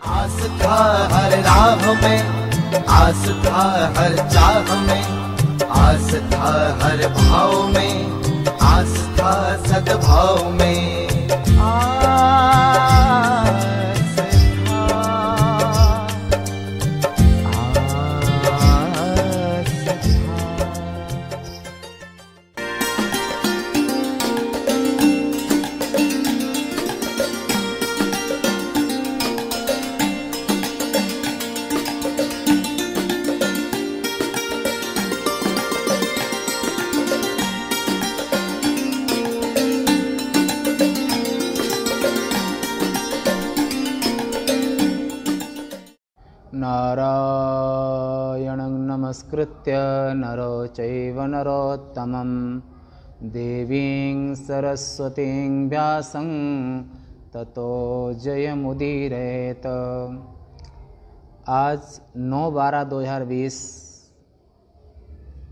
आस था हर राह में, आस था हर चाह में, आस था हर भाव में, आस था सद्भाव में। आस था, आस था। नारायणं नमस्कृत्य नरो चैव नरोत्तमं देवीं सरस्वतीं व्यासं ततो जयमुदीरयेत्। आज 9/12/2020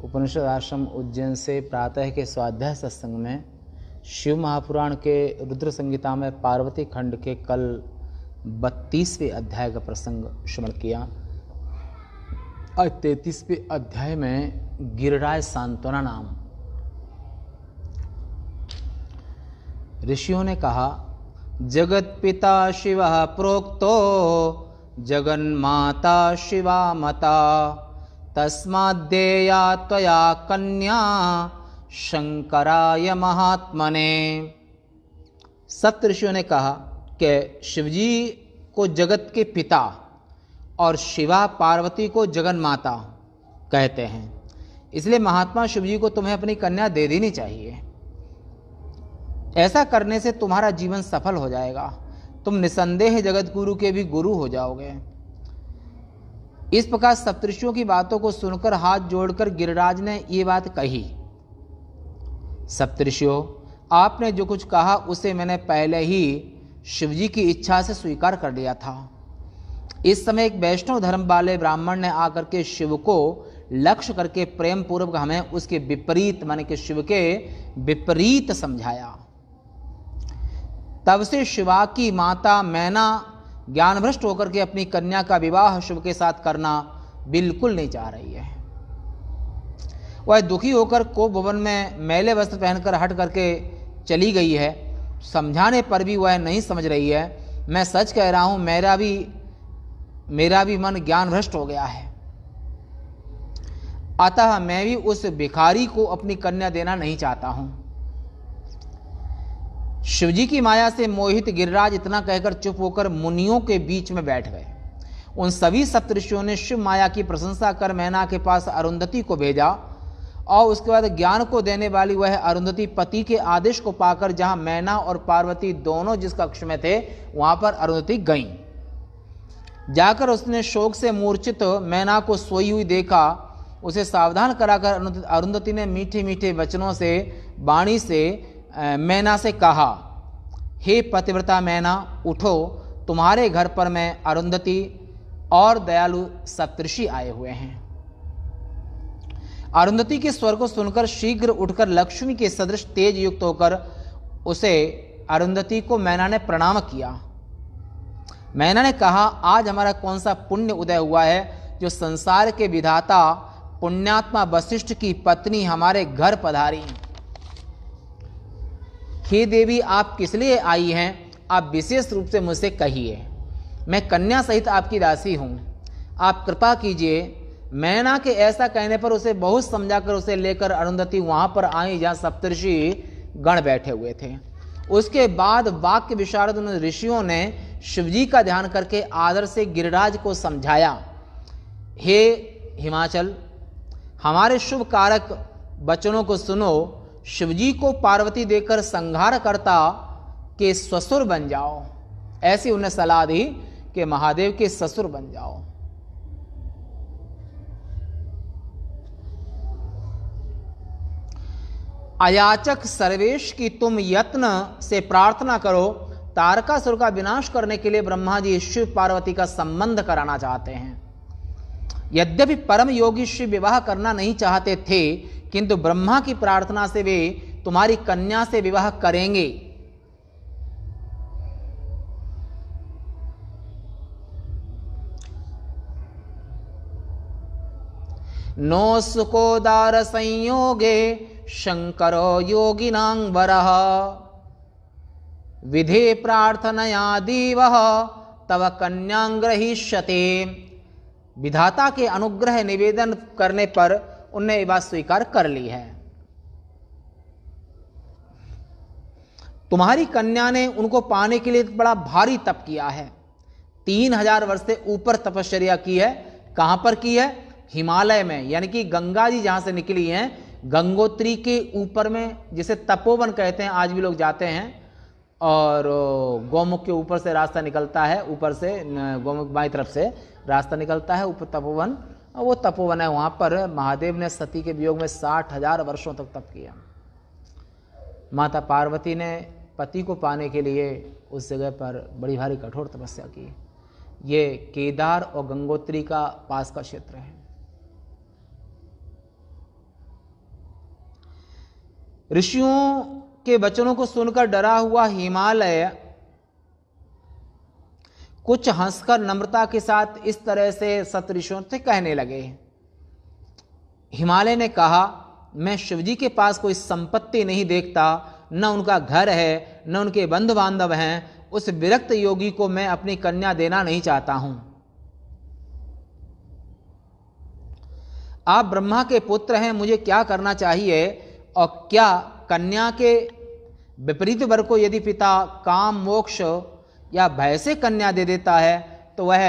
उपनिषद आश्रम उज्जैन से प्रातः के स्वाध्याय सत्संग में शिव महापुराण के रुद्र संहिता में पार्वती खंड के कल 32वें अध्याय का प्रसंग श्रवण किया। आज 33वें अध्याय में गिरिराज सांत्वना नाम। ऋषियों ने कहा, जगत पिता शिवः प्रोक्तो जगन्माता शिवा मता तस्माद्देया त्वया कन्या शंकराय महात्मने। सप्त ऋषियों ने कहा कि शिवजी को जगत के पिता और शिवा पार्वती को जगन माता कहते हैं, इसलिए महात्मा शिवजी को तुम्हें अपनी कन्या दे देनी चाहिए। ऐसा करने से तुम्हारा जीवन सफल हो जाएगा, तुम निसंदेह जगत गुरु के भी गुरु हो जाओगे। इस प्रकार सप्तऋषियों की बातों को सुनकर हाथ जोड़कर गिरिराज ने ये बात कही, सप्तऋषियों, आपने जो कुछ कहा उसे मैंने पहले ही शिवजी की इच्छा से स्वीकार कर लिया था। इस समय एक वैष्णव धर्म वाले ब्राह्मण ने आकर के शिव को लक्ष्य करके प्रेम पूर्वक हमें उसके विपरीत माने कि शिव के विपरीत समझाया। तब से शिवा की माता मैना ज्ञानभ्रष्ट होकर के अपनी कन्या का विवाह शिव के साथ करना बिल्कुल नहीं चाह रही है। वह दुखी होकर कोप भवन में मैले वस्त्र पहनकर हट करके चली गई है। समझाने पर भी वह नहीं समझ रही है। मैं सच कह रहा हूं, मेरा भी मन ज्ञान भ्रष्ट हो गया है, अतः मैं भी उस भिखारी को अपनी कन्या देना नहीं चाहता हूं। शिवजी की माया से मोहित गिरिराज इतना कहकर चुप होकर मुनियों के बीच में बैठ गए। उन सभी सप्तऋषियों ने शिव माया की प्रशंसा कर मैना के पास अरुंधति को भेजा और उसके बाद ज्ञान को देने वाली वह अरुंधति पति के आदेश को पाकर जहां मैना और पार्वती दोनों जिस कक्ष में थे वहां पर अरुंधति गईं। जाकर उसने शोक से मूर्छित मैना को सोई हुई देखा। उसे सावधान कराकर अरुंधति ने मीठे मीठे वचनों से वाणी से मैना से कहा, हे पतिव्रता मैना, उठो, तुम्हारे घर पर मैं अरुंधति और दयालु सप्तऋषि आए हुए हैं। अरुंधति के स्वर को सुनकर शीघ्र उठकर लक्ष्मी के सदृश तेज युक्त होकर उसे अरुंधति को मैना ने प्रणाम किया। मैना ने कहा, आज हमारा कौन सा पुण्य उदय हुआ है जो संसार के विधाता पुण्यात्मा वशिष्ठ की पत्नी हमारे घर पधारी। हे देवी, आप किस लिए आई हैं? आप विशेष रूप से मुझसे कहिए। मैं कन्या सहित आपकी दासी हूं, आप कृपा कीजिए। मैना के ऐसा कहने पर उसे बहुत समझाकर उसे लेकर अरुंधति वहां पर आई जहां सप्तऋषि गण बैठे हुए थे। उसके बाद वाक्य विशारद उन ऋषियों ने शिवजी का ध्यान करके आदर से गिरिराज को समझाया, हे हिमाचल, हमारे शुभ कारक वचनों को सुनो। शिवजी को पार्वती देकर संहारकर्ता के ससुर बन जाओ। ऐसी उन्हें सलाह दी कि महादेव के ससुर बन जाओ। अयाचक सर्वेश की तुम यत्न से प्रार्थना करो। तारकासुर का विनाश करने के लिए ब्रह्मा जी शिव पार्वती का संबंध कराना चाहते हैं। यद्यपि परम योगी शिव विवाह करना नहीं चाहते थे, किंतु ब्रह्मा की प्रार्थना से वे तुम्हारी कन्या से विवाह करेंगे। नो सुकोदार संयोगे शंकरो योगिनां वरः विधे प्रार्थनया देवः तव कन्यां ग्रहीष्यते। विधाता के अनुग्रह निवेदन करने पर उनने ये बात स्वीकार कर ली है। तुम्हारी कन्या ने उनको पाने के लिए बड़ा भारी तप किया है। 3000 वर्ष से ऊपर तपश्चर्या की है। कहां पर की है? हिमालय में, यानी कि गंगा जी जहां से निकली हैं गंगोत्री के ऊपर में, जिसे तपोवन कहते हैं। आज भी लोग जाते हैं और गौमुख के ऊपर से रास्ता निकलता है, ऊपर से गौमुख बाई तरफ से रास्ता निकलता है ऊपर तपोवन, और वो तपोवन है। वहाँ पर महादेव ने सती के वियोग में 60,000 वर्षों तक तप किया। माता पार्वती ने पति को पाने के लिए उस जगह पर बड़ी भारी कठोर तपस्या की। ये केदार और गंगोत्री का पास का क्षेत्र है। ऋषियों के वचनों को सुनकर डरा हुआ हिमालय कुछ हंसकर नम्रता के साथ इस तरह से सतऋषियों से कहने लगे। हिमालय ने कहा, मैं शिवजी के पास कोई संपत्ति नहीं देखता, न उनका घर है, न उनके बंधु बांधव हैं। उस विरक्त योगी को मैं अपनी कन्या देना नहीं चाहता हूं। आप ब्रह्मा के पुत्र हैं, मुझे क्या करना चाहिए? और क्या कन्या के विपरीत वर को यदि पिता काम, मोक्ष या भय से कन्या दे देता है तो वह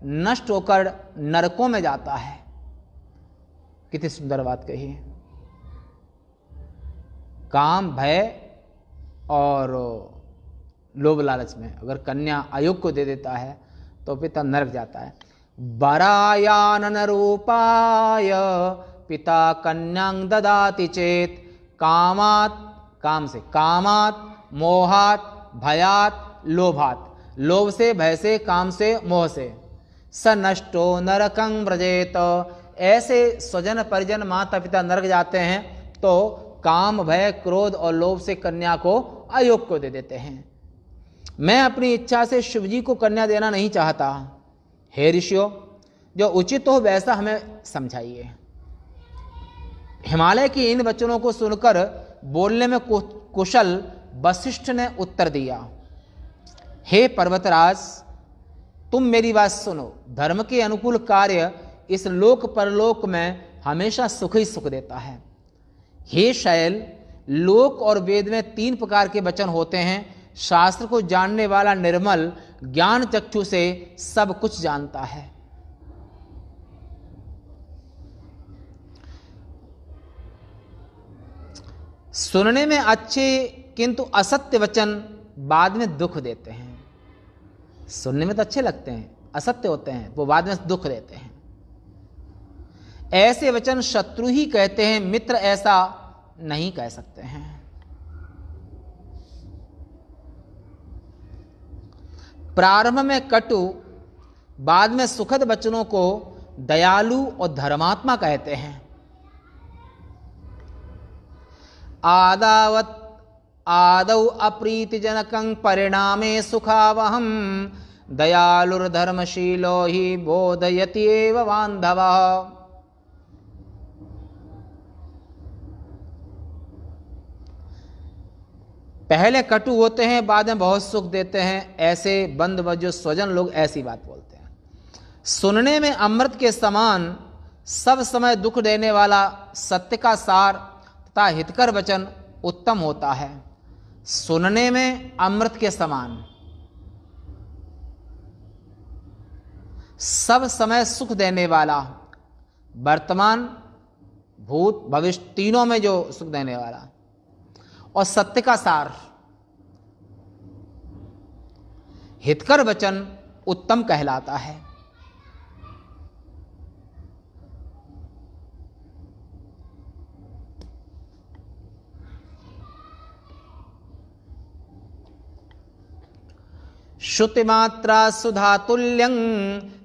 नष्ट होकर नरकों में जाता है। कितनी सुंदर बात कही है। काम, भय और लोभ लालच में अगर कन्या अयोग्य को दे देता है तो पिता नरक जाता है। वरायानन रूपाय पिता कन्यां ददाति चेत कामात, काम से, कामात, मोहात, भयात, लोभात, लोभ से, भय से, काम से, मोह से, स नष्टो नरकं व्रजेत। ऐसे स्वजन परिजन माता पिता नरक जाते हैं तो काम, भय, क्रोध और लोभ से कन्या को अयोग्य को दे देते हैं। मैं अपनी इच्छा से शिवजी को कन्या देना नहीं चाहता। हे ऋषियों, जो उचित हो वैसा हमें समझाइए। हिमालय के इन वचनों को सुनकर बोलने में कुशल वशिष्ठ ने उत्तर दिया, हे पर्वतराज, तुम मेरी बात सुनो। धर्म के अनुकूल कार्य इस लोक परलोक में हमेशा सुख ही सुख देता है। हे शैल, लोक और वेद में 3 प्रकार के वचन होते हैं। शास्त्र को जानने वाला निर्मल ज्ञान चक्षु से सब कुछ जानता है। सुनने में अच्छे किंतु असत्य वचन बाद में दुख देते हैं। सुनने में तो अच्छे लगते हैं, असत्य होते हैं, वो बाद में दुख देते हैं। ऐसे वचन शत्रु ही कहते हैं, मित्र ऐसा नहीं कह सकते हैं। प्रारंभ में कटु, बाद में सुखद वचनों को दयालु और धर्मात्मा कहते हैं। आदौ अप्रीतिजनकं परिणामे सुखावहं दयालुर्धर्मशीलो हि बोधयति एव बान्धवः। पहले कटु होते हैं, बाद में बहुत सुख देते हैं। ऐसे बंधु जो स्वजन लोग ऐसी बात बोलते हैं। सुनने में अमृत के समान, सब समय दुख देने वाला सत्य का सार तथा हितकर वचन उत्तम होता है। सुनने में अमृत के समान, सब समय सुख देने वाला, वर्तमान, भूत, भविष्य तीनों में जो सुख देने वाला, और सत्य का सार, हितकर वचन उत्तम कहलाता है। श्रुतिमात्रा सुधातुल्यं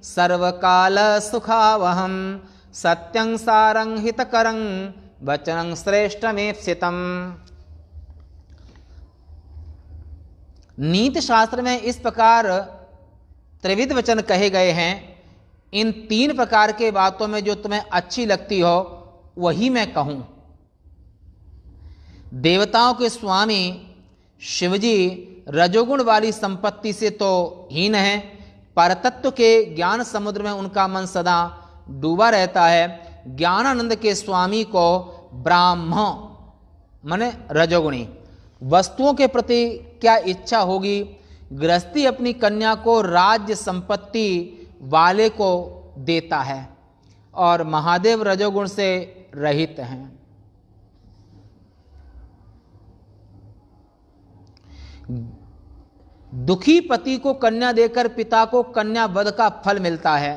सर्वकाल सुखावहं सत्यं सारं हितकरं वचनं श्रेष्ठमेप्सितम्। नीति शास्त्र में इस प्रकार त्रिविध वचन कहे गए हैं इन 3 प्रकार के बातों में जो तुम्हें अच्छी लगती हो वही मैं कहूं। देवताओं के स्वामी शिवजी रजोगुण वाली संपत्ति से तो हीन है, परतत्व के ज्ञान समुद्र में उनका मन सदा डूबा रहता है। ज्ञानानंद के स्वामी को ब्राह्म माने रजोगुणी वस्तुओं के प्रति क्या इच्छा होगी। गृहस्थी अपनी कन्या को राज्य संपत्ति वाले को देता है और महादेव रजोगुण से रहित हैं। दुखी पति को कन्या देकर पिता को कन्या वध का फल मिलता है।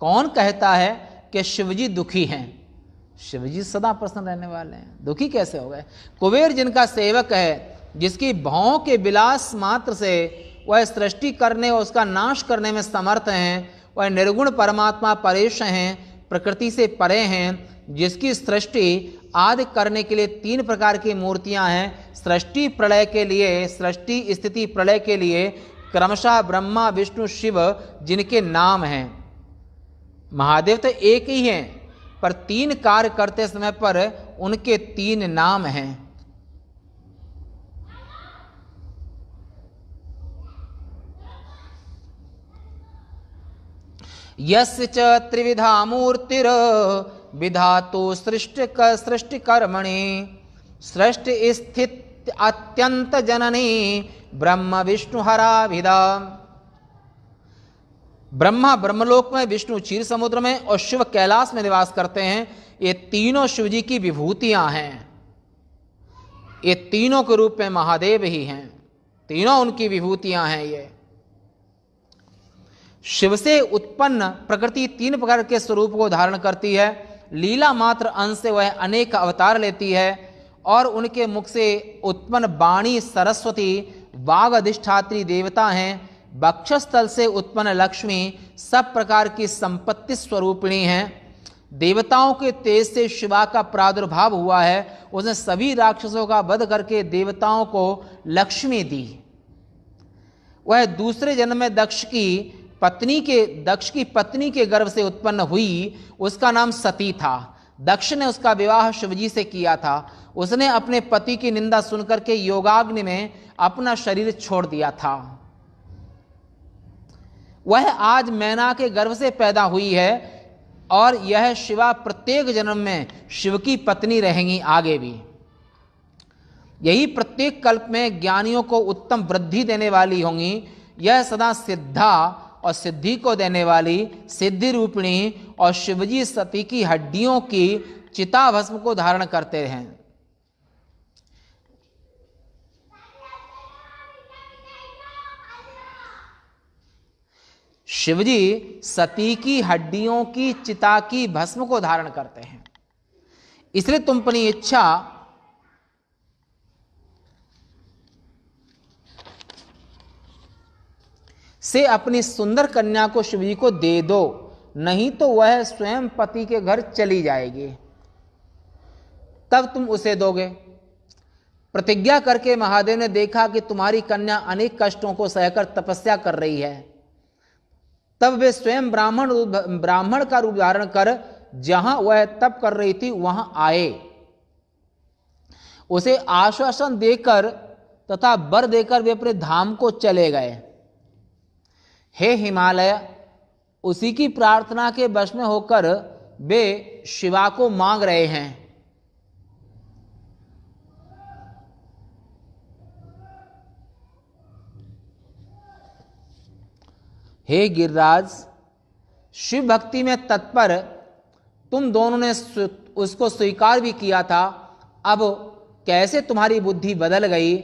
कौन कहता है कि शिवजी दुखी हैं? शिवजी सदा प्रसन्न रहने वाले हैं, दुखी कैसे हो गए? कुबेर जिनका सेवक है, जिसकी भावों के विलास मात्र से वह सृष्टि करने और उसका नाश करने में समर्थ हैं, वह निर्गुण परमात्मा परेश हैं, प्रकृति से परे हैं, जिसकी सृष्टि आदि करने के लिए 3 प्रकार की मूर्तियां हैं। सृष्टि प्रलय के लिए, सृष्टि स्थिति प्रलय के लिए क्रमशः ब्रह्मा विष्णु शिव जिनके नाम हैं। महादेव तो एक ही हैं, पर 3 कार्य करते समय पर उनके 3 नाम हैं। यस्य च त्रिविधा मूर्तिर् विधातु सृष्टि कर्मणि सृष्टि स्थित अत्यंत जननी ब्रह्म विष्णु हराभिधा। ब्रह्मा ब्रह्मलोक में, विष्णु क्षीर समुद्र में और शिव कैलाश में निवास करते हैं। ये तीनों शिवजी की विभूतियां हैं। ये तीनों के रूप में महादेव ही हैं, तीनों उनकी विभूतियां हैं। ये शिव से उत्पन्न प्रकृति 3 प्रकार के स्वरूप को धारण करती है। लीला मात्र अंश से वह अनेक अवतार लेती है और उनके मुख से उत्पन्न वाणी सरस्वती वाग अधिष्ठात्री देवता हैं। वक्षस्थल से उत्पन्न लक्ष्मी सब प्रकार की संपत्ति स्वरूपिणी हैं। देवताओं के तेज से शिवा का प्रादुर्भाव हुआ है। उसने सभी राक्षसों का वध करके देवताओं को लक्ष्मी दी। वह दूसरे जन्म में दक्ष की पत्नी के गर्भ से उत्पन्न हुई। उसका नाम सती था। दक्ष ने उसका विवाह शिवजी से किया था। उसने अपने पति की निंदा सुनकर के योगाग्नि में अपना शरीर छोड़ दिया था। वह आज मैना के गर्भ से पैदा हुई है और यह शिवा प्रत्येक जन्म में शिव की पत्नी रहेंगी आगे भी। यही प्रत्येक कल्प में ज्ञानियों को उत्तम वृद्धि देने वाली होंगी। यह सदा सिद्धा और सिद्धि को देने वाली सिद्धि रूपिणी और शिवजी सती की हड्डियों की चिताभस्म को धारण करते हैं। शिवजी सती की हड्डियों की चिता की भस्म को धारण करते हैं। इसलिए तुम अपनी इच्छा से अपनी सुंदर कन्या को शिवजी को दे दो, नहीं तो वह स्वयं पति के घर चली जाएगी, तब तुम उसे दोगे। प्रतिज्ञा करके महादेव ने देखा कि तुम्हारी कन्या अनेक कष्टों को सहकर तपस्या कर रही है। तब वे स्वयं ब्राह्मण का रूप धारण कर जहां वह तप कर रही थी वहां आए। उसे आश्वासन देकर तथा वर देकर वे अपने धाम को चले गए। हे हिमालय, उसी की प्रार्थना के वश में होकर वे शिवा को मांग रहे हैं। हे गिरिराज, शिव भक्ति में तत्पर तुम दोनों ने उसको स्वीकार भी किया था। अब कैसे तुम्हारी बुद्धि बदल गई?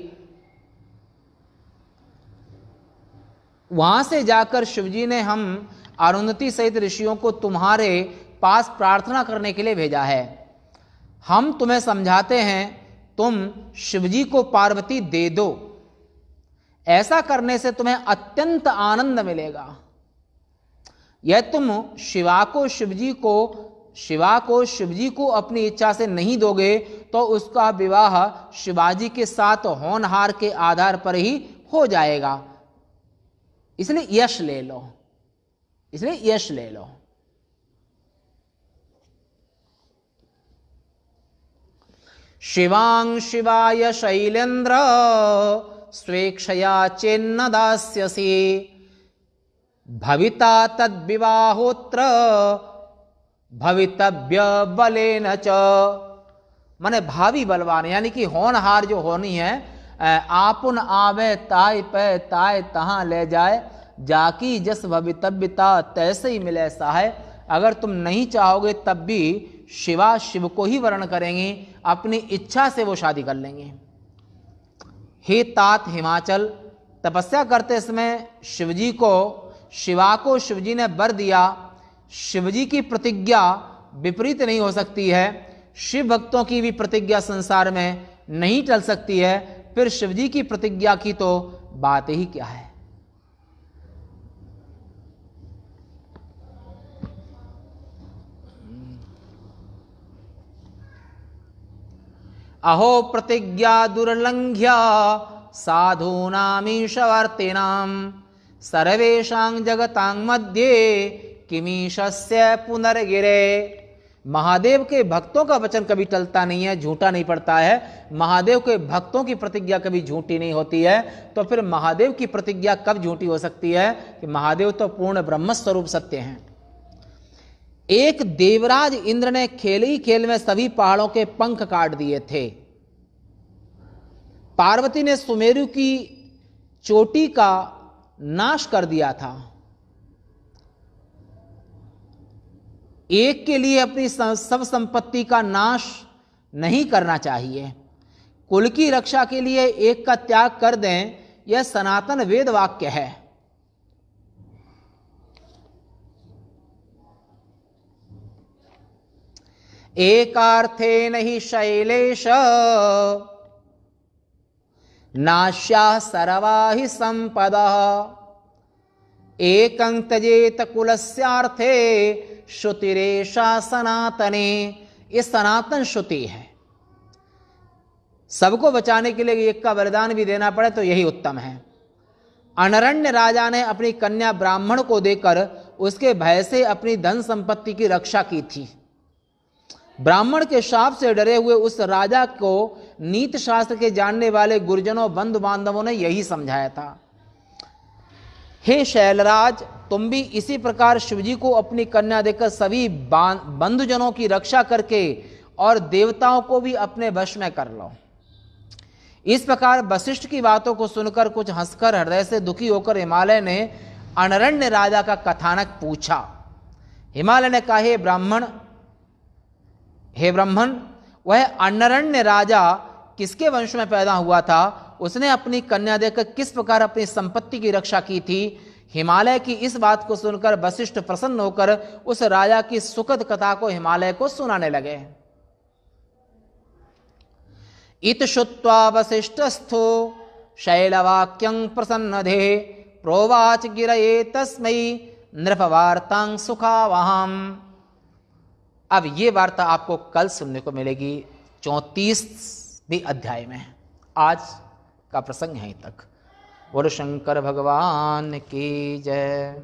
वहां से जाकर शिवजी ने हम अरुंधति सहित ऋषियों को तुम्हारे पास प्रार्थना करने के लिए भेजा है। हम तुम्हें समझाते हैं, तुम शिवजी को पार्वती दे दो। ऐसा करने से तुम्हें अत्यंत आनंद मिलेगा। यह तुम शिवा को शिवजी को अपनी इच्छा से नहीं दोगे तो उसका विवाह शिवाजी के साथ होनहार के आधार पर ही हो जाएगा। इसलिए यश ले लो। इसलिए यश ले लो। शिवां शिवाय शैलेन्द्र स्वेक्षया चेन्न दास्यसि भविता तद्विवाहोत्र भवितव्य बलेन च। माने भावी बलवान, यानी कि होनहार जो होनी है, आपुन आवे ताय पे ताय तहां ले जाए, जाकी जस भवितव्यता तैसे ही मिले सहाय। अगर तुम नहीं चाहोगे तब भी शिवा शिव को ही वर्ण करेंगी, अपनी इच्छा से वो शादी कर लेंगे। हे तात हिमाचल, तपस्या करते समय शिवजी को शिवा को शिवजी ने वर दिया। शिवजी की प्रतिज्ञा विपरीत नहीं हो सकती है, शिव भक्तों की भी प्रतिज्ञा संसार में नहीं टल सकती है, फिर शिवजी की प्रतिज्ञा की तो बात ही क्या है। अहो प्रतिज्ञा दुर्लंघ्य साधूनामीशवर्तिनां सर्वेषां जगतां मध्ये किमीशस्य पुनर्गिरे। महादेव के भक्तों का वचन कभी टलता नहीं है, झूठा नहीं पड़ता है। महादेव के भक्तों की प्रतिज्ञा कभी झूठी नहीं होती है। तो फिर महादेव की प्रतिज्ञा कब झूठी हो सकती है कि महादेव तो पूर्ण ब्रह्म स्वरूप सत्य हैं। एक देवराज इंद्र ने खेल ही खेल में सभी पहाड़ों के पंख काट दिए थे। पार्वती ने सुमेरु की चोटी का नाश कर दिया था। एक के लिए अपनी सब संपत्ति का नाश नहीं करना चाहिए। कुल की रक्षा के लिए एक का त्याग कर दें, यह सनातन वेद वाक्य है। एकार्थेन हि शैलेश नाश्याः सर्वा हि संपदः एकं त्यजेत कुलस्यार्थे श्रुतिरेषा सनातने। ये सनातन श्रुति है। सबको बचाने के लिए एक का वरदान भी देना पड़े तो यही उत्तम है। अनरण्य राजा ने अपनी कन्या ब्राह्मण को देकर उसके भय से अपनी धन संपत्ति की रक्षा की थी। ब्राह्मण के शाप से डरे हुए उस राजा को नीति शास्त्र के जानने वाले गुरुजनों बंधु बांधवों ने यही समझाया था। हे शैलराज, तुम भी इसी प्रकार शिवजी को अपनी कन्या देकर सभी बंधुजनों की रक्षा करके और देवताओं को भी अपने वश में कर लो। इस प्रकार वशिष्ठ की बातों को सुनकर कुछ हंसकर हृदय से दुखी होकर हिमालय ने अनरण्य राजा का कथानक पूछा। हिमालय ने कहा, हे ब्राह्मण, वह अनरण्य राजा किसके वंश में पैदा हुआ था? उसने अपनी कन्या देकर किस प्रकार अपनी संपत्ति की रक्षा की थी? हिमालय की इस बात को सुनकर वशिष्ठ प्रसन्न होकर उस राजा की सुखद कथा को हिमालय को सुनाने लगे। इत श्रुत्वा वसिष्ठस्थो शैलवाक्यं प्रसन्नधे प्रोवाच गिरये तस्मै नृपवार्तां सुखावहम्। अब ये वार्ता आपको कल सुनने को मिलेगी 34वें अध्याय में। आज का प्रसंग यहीं तक। बोलो शंकर भगवान की जय।